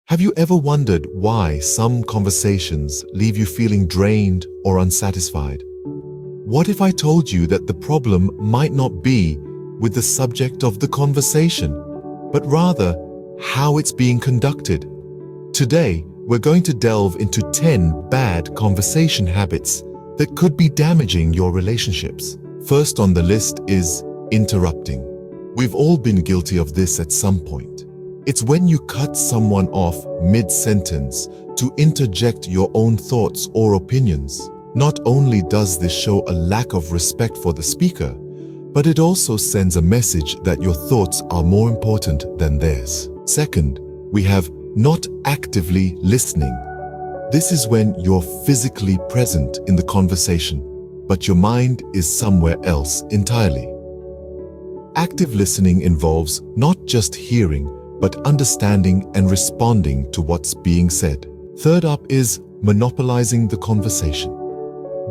Have you ever wondered why some conversations leave you feeling drained or unsatisfied? What if I told you that the problem might not be with the subject of the conversation, but rather how it's being conducted? Today, we're going to delve into 10 bad conversation habits that could be damaging your relationships. First on the list is interrupting. We've all been guilty of this at some point. It's when you cut someone off mid-sentence to interject your own thoughts or opinions. Not only does this show a lack of respect for the speaker, but it also sends a message that your thoughts are more important than theirs. Second, we have not actively listening. This is when you're physically present in the conversation, but your mind is somewhere else entirely. Active listening involves not just hearing, but understanding and responding to what's being said. Third up is monopolizing the conversation.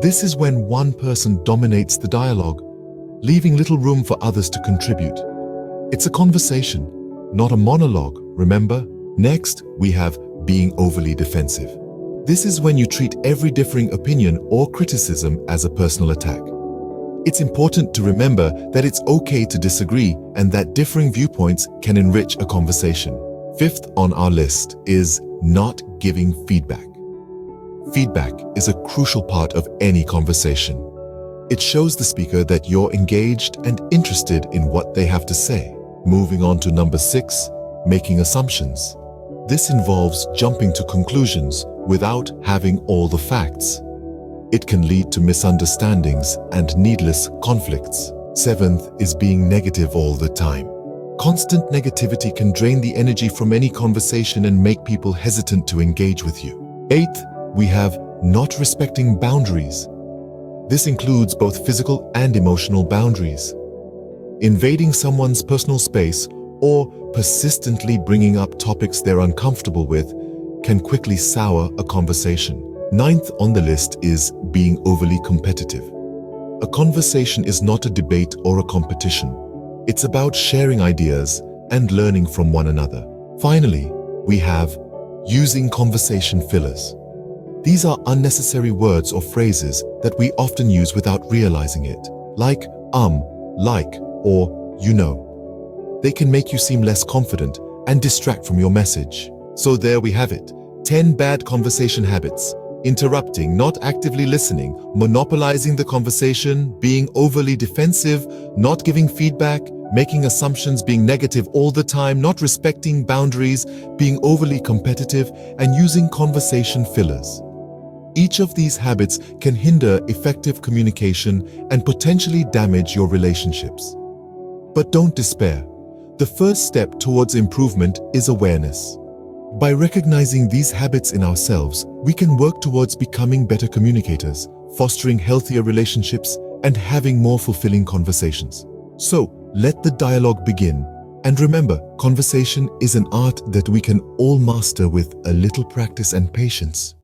This is when one person dominates the dialogue, leaving little room for others to contribute. It's a conversation, not a monologue, remember? Next, we have being overly defensive. This is when you treat every differing opinion or criticism as a personal attack. It's important to remember that it's okay to disagree and that differing viewpoints can enrich a conversation. Fifth on our list is not giving feedback. Feedback is a crucial part of any conversation. It shows the speaker that you're engaged and interested in what they have to say. Moving on to number 6, making assumptions. This involves jumping to conclusions without having all the facts. It can lead to misunderstandings and needless conflicts. Seventh is being negative all the time. Constant negativity can drain the energy from any conversation and make people hesitant to engage with you. Eighth, we have not respecting boundaries. This includes both physical and emotional boundaries. Invading someone's personal space or persistently bringing up topics they're uncomfortable with can quickly sour a conversation. Ninth on the list is being overly competitive. A conversation is not a debate or a competition. It's about sharing ideas and learning from one another. Finally, we have using conversation fillers. These are unnecessary words or phrases that we often use without realizing it, like, like, or you know. They can make you seem less confident and distract from your message. So there we have it, 10 bad conversation habits. Interrupting, not actively listening, monopolizing the conversation, being overly defensive, not giving feedback, making assumptions, being negative all the time, not respecting boundaries, being overly competitive, and using conversation fillers. Each of these habits can hinder effective communication and potentially damage your relationships. But don't despair. The first step towards improvement is awareness. By recognizing these habits in ourselves, we can work towards becoming better communicators, fostering healthier relationships, and having more fulfilling conversations. So, let the dialogue begin. And remember, conversation is an art that we can all master with a little practice and patience.